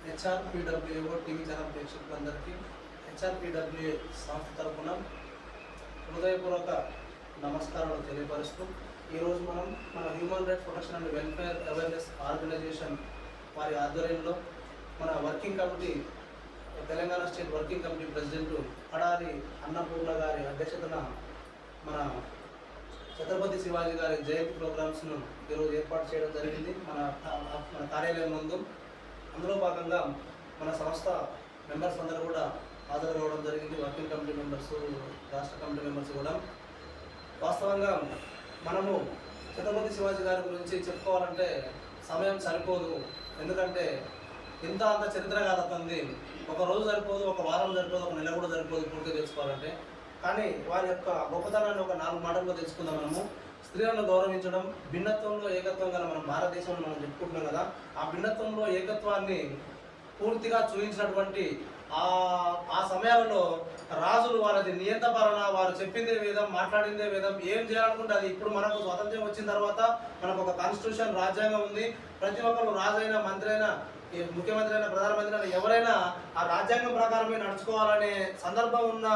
హెచ్ఆర్పిడబ్ల్యూఏ TV channel ప్రేక్షకులందరికీ హెచ్ఆర్పిడబ్ల్యూఏ సంస్థ తరఫున హృదయపూర్వక నమస్కారాలు తెలియపరుస్తూ ఈరోజు మనం మన human rights protection and welfare awareness organization వారి ఆధ్వర్యంలో మన working committee Telangana state working committee president Kadari Annapurna గారి అధ్యక్షతన మన ఛత్రపతి శివాజీ గారి జయంతి ప్రోగ్రామ్స్ను ఈరోజు ఏర్పాటు చేయడం జరిగింది మన కార్యాలయం ముందు. అందులో భాగంగా మన సంస్థ మెంబర్స్ అందరూ కూడా హాజరు కావడం జరిగింది. వర్కింగ్ కమిటీ మెంబర్స్, రాష్ట్ర కమిటీ మెంబర్స్ కూడా. వాస్తవంగా మనము ఛత్రపతి శివాజీ గారి గురించి చెప్పుకోవాలంటే సమయం సరిపోదు. ఎందుకంటే ఇంత అంత చరిత్ర కాదు అతనిది. ఒక రోజు సరిపోదు, ఒక వారం సరిపోదు, ఒక నెల కూడా సరిపోదు పూర్తిగా తెలుసుకోవాలంటే. కానీ వారి యొక్క గొప్పతనాన్ని ఒక 4 మాటల్లో తెలుసుకుందాం. మనము స్త్రీలను గౌరవించడం, భిన్నత్వంలో ఏకత్వం గల మన భారతదేశంలో మనం చెప్పుకుంటున్నాం కదా, ఆ భిన్నత్వంలో ఏకత్వాన్ని పూర్తిగా చూపించినటువంటి ఆ సమయాలలో రాజులు వారిది నియంత పాలన, వారు చెప్పిందే వేదం, మాట్లాడిందే వేదం, ఏం చేయాలనుకుంటే అది. ఇప్పుడు మనకు స్వాతంత్ర్యం వచ్చిన తర్వాత మనకు ఒక కాన్స్టిట్యూషన్, రాజ్యాంగం ఉంది. ప్రతి ఒక్కరు రాజైనా, మంత్రి అయినా, ముఖ్యమంత్రి అయినా, ప్రధానమంత్రి అయినా ఎవరైనా ఆ రాజ్యాంగం ప్రకారమే నడుచుకోవాలనే సందర్భం ఉన్న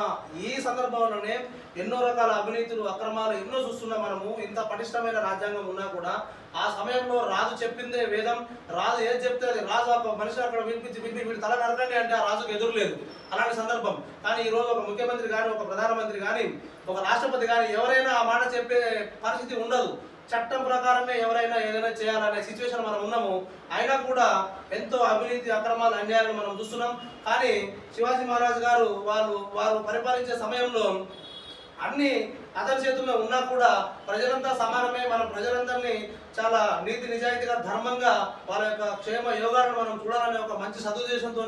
ఈ సందర్భంలోనే ఎన్నో రకాల అవినీతులు, అక్రమాలు ఎన్నో చూస్తున్నాం మనము. ఇంత పటిష్టమైన రాజ్యాంగం ఉన్నా కూడా ఆ సమయంలో రాజు చెప్పిందే వేదం, రాజు ఏది చెప్తే అది. రాజు ఒక మనిషి అక్కడ వినిపించి వీడి తల నరకండి అంటే ఆ రాజుకు ఎదురులేదు అలాంటి సందర్భం. కానీ ఈరోజు ఒక ముఖ్యమంత్రి కానీ, ఒక ప్రధానమంత్రి కానీ, ఒక రాష్ట్రపతి కానీ ఎవరైనా ఆ మాట చెప్పే పరిస్థితి ఉండదు. చట్టం ప్రకారమే ఎవరైనా ఏదైనా చేయాలనే సిచ్యువేషన్ మనం ఉన్నాము. అయినా కూడా ఎంతో అవినీతి, అక్రమాలు, అన్యాయాలను మనం చూస్తున్నాం. కానీ శివాజీ మహారాజ్ గారు వారు పరిపాలించే సమయంలో అన్ని అతని చేతుల్లో ఉన్నా కూడా ప్రజలంతా సమానమే. మనం ప్రజలందరినీ చాలా నీతి నిజాయితీగా, ధర్మంగా వారి యొక్క క్షేమ యోగాలను మనం చూడాలనే ఒక మంచి సదుద్దేశంతో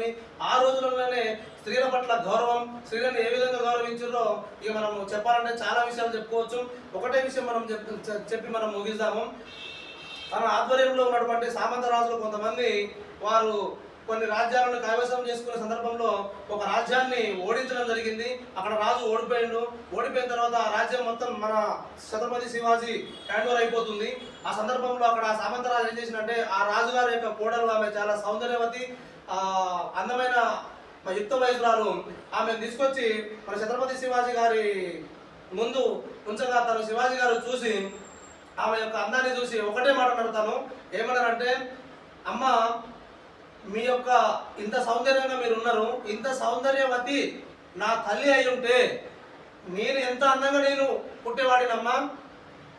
ఆ రోజులలోనే స్త్రీల పట్ల గౌరవం, స్త్రీలను ఏ విధంగా గౌరవించారో ఇక మనం చెప్పాలంటే చాలా విషయాలు చెప్పుకోవచ్చు. ఒకటే విషయం మనం చెప్పి మనం ముగిస్తాము. తన ఆధ్వర్యంలో ఉన్నటువంటి సామంత రాజులు కొంతమంది వారు కొన్ని రాజ్యాలను కైవసం చేసుకునే సందర్భంలో ఒక రాజ్యాన్ని ఓడించడం జరిగింది. అక్కడ రాజు ఓడిపోయిన తర్వాత ఆ రాజ్యం మొత్తం మన ఛత్రపతి శివాజీ హ్యాండ్ ఓవర్ అయిపోతుంది. ఆ సందర్భంలో అక్కడ ఆ సామంతరాజు ఏం చేసిందంటే, ఆ రాజుగారి యొక్క కోడలు, ఆమె చాలా సౌందర్యవతి, అందమైన యుక్త వయసురాలు, ఆమెను తీసుకొచ్చి మన ఛత్రపతి శివాజీ గారి ముందు ఉంచగా తను శివాజీ గారు చూసి ఆమె యొక్క అందాన్ని చూసి ఒకటే మాట అడుగుతాను. ఏమన్నారంటే, అమ్మ, మీ యొక్క ఇంత సౌందర్యంగా మీరు ఉన్నారు, ఇంత సౌందర్యవతి నా తల్లి అయి ఉంటే నేను ఎంత అందంగా నేను పుట్టేవాడినమ్మా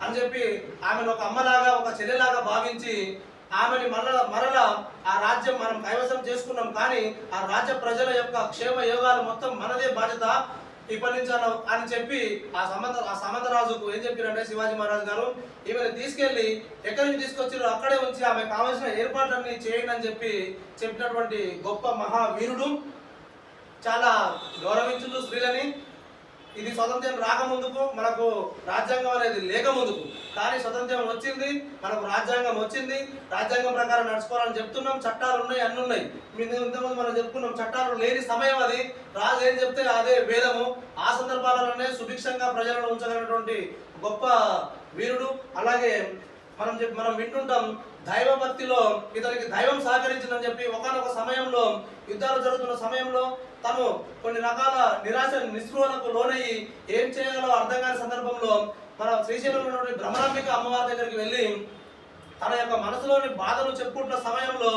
అని చెప్పి ఆమెను ఒక అమ్మలాగా, ఒక చెల్లెలాగా భావించి ఆమెని మరలా ఆ రాజ్యం మనం కైవసం చేసుకున్నాం. కానీ ఆ రాజ్య ప్రజల యొక్క క్షేమ యోగాలు మొత్తం మనదే బాధ్యత ఇప్పటి నుంచి అని చెప్పి ఆ సామంతరాజుకు ఏం చెప్పారంటే శివాజీ మహారాజ్ గారు, ఈమెను తీసుకెళ్లి ఎక్కడి నుంచి తీసుకొచ్చారో అక్కడే ఉంచి ఆమె కావాల్సిన ఏర్పాట్లన్నీ చేయండి అని చెప్పినటువంటి గొప్ప మహావీరుడు. చాలా గౌరవించుడు స్త్రీలని. ఇది స్వతంత్రం రాకముందుకు, మనకు రాజ్యాంగం అనేది లేక ముందుకు. కానీ స్వతంత్రం వచ్చింది, మనకు రాజ్యాంగం వచ్చింది. రాజ్యాంగం ప్రకారం నడుచుకోవాలని చెప్తున్నాం. చట్టాలు ఉన్నాయి, అన్నీ ఉన్నాయి. ఇంతకుముందు మనం చెప్పుకున్నాం, చట్టాలు లేని సమయం అది. రాజు ఏం చెప్తే అదే వేదము. ఆ సందర్భాలలోనే సుభిక్షంగా ప్రజలను ఉంచగలిగినటువంటి గొప్ప వీరుడు. అలాగే మనం వింటుంటాం, దైవభక్తిలో ఇతనికి దైవం సహకరించిందని చెప్పి ఒకానొక సమయంలో యుద్ధాలు జరుగుతున్న సమయంలో తను కొన్ని రకాల నిరాశ, నిస్పృహలకు లోనయ్యి ఏం చేయాలో అర్థం కాని సందర్భంలో మన శ్రీశైలంలో భ్రమరాంబిక అమ్మవారి దగ్గరికి వెళ్ళి తన యొక్క మనసులోని బాధను చెప్పుకుంటున్న సమయంలో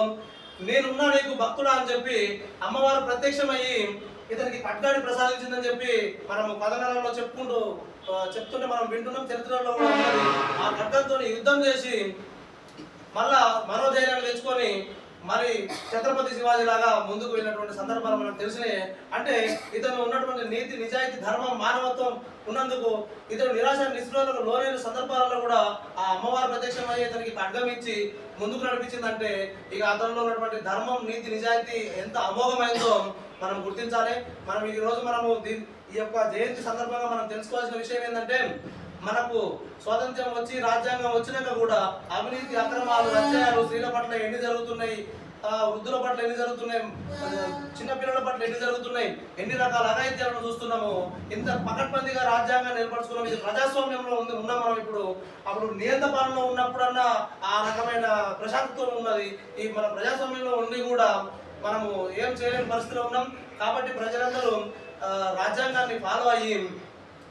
నేనున్నా నీకు భక్తుడా అని చెప్పి అమ్మవారు ప్రత్యక్షమయ్యి ఇతనికి ఖడ్గాన్ని ప్రసాదించిందని చెప్పి మనము కథనాలలో చెప్తుంటే మనం వింటున్నాం. చరిత్రలో కూడా ఉన్నది. ఆ ఖడ్గంతో యుద్ధం చేసి మళ్ళా మనోధైర్యాన్ని తెచ్చుకొని మరి ఛత్రపతి శివాజీ లాగా ముందుకు వెళ్ళినటువంటి సందర్భాలు మనకు తెలిసినాయి. అంటే ఇతను ఉన్నటువంటి నీతి, నిజాయితీ, ధర్మం, మానవత్వం ఉన్నందుకు ఇతను నిరాశ, నిస్పృహలకు లోనైన సందర్భాలలో కూడా ఆ అమ్మవారి ప్రత్యక్షమై ఇతనికి ఖడ్గం ఇచ్చి ముందుకు నడిపించిందంటే ఇక అతనిలో ఉన్నటువంటి ధర్మం, నీతి, నిజాయితీ ఎంత అమోఘమైందో మనం గుర్తించాలి. మనం ఈరోజు ఈ యొక్క జయంతి సందర్భంగా మనం తెలుసుకోవాల్సిన విషయం ఏంటంటే, మనకు స్వాతంత్ర్యం వచ్చి రాజ్యాంగం వచ్చినాక కూడా అవినీతి, అక్రమాలు, అన్యాయాలు స్త్రీల పట్ల ఎన్ని జరుగుతున్నాయి, వృద్ధుల పట్ల ఎన్ని జరుగుతున్నాయి, చిన్నపిల్లల పట్ల ఎన్ని జరుగుతున్నాయి, ఎన్ని రకాల అఘాయిత్యాలను చూస్తున్నాము. ఇంత పకడ్బందీగా రాజ్యాంగాన్ని ఏర్పరచుకున్నాం. ఇది ప్రజాస్వామ్యంలో ఉన్నాం మనం. అప్పుడు నియంత పాలనలో ఉన్నప్పుడన్నా ఆ రకమైన ప్రశాంతతో ఉన్నది. ఈ మన ప్రజాస్వామ్యంలో ఉండి కూడా మనము ఏం చేయలేని పరిస్థితిలో ఉన్నాం. కాబట్టి ప్రజలందరూ రాజ్యాంగాన్ని ఫాలో అయ్యి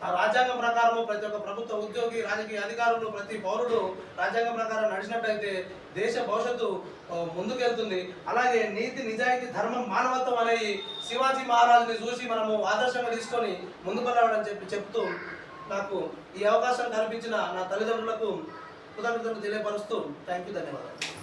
ఆ రాజ్యాంగం ప్రకారం ప్రతి ఒక్క ప్రభుత్వ ఉద్యోగి, రాజకీయ అధికారులు, ప్రతి పౌరుడు రాజ్యాంగం ప్రకారం నడిచినట్టయితే దేశ భవిష్యత్తు ముందుకెళ్తుంది. అలాగే నీతి, నిజాయితీ, ధర్మం, మానవత్వం అనేవి శివాజీ మహారాజుని చూసి మనము ఆదర్శంగా తీసుకొని ముందుకు వెళ్ళాలని చెప్తూ నాకు ఈ అవకాశం కల్పించిన నా తల్లిదండ్రులకు కృతజ్ఞతలు తెలియపరుస్తూ థ్యాంక్ యూ, ధన్యవాదాలు.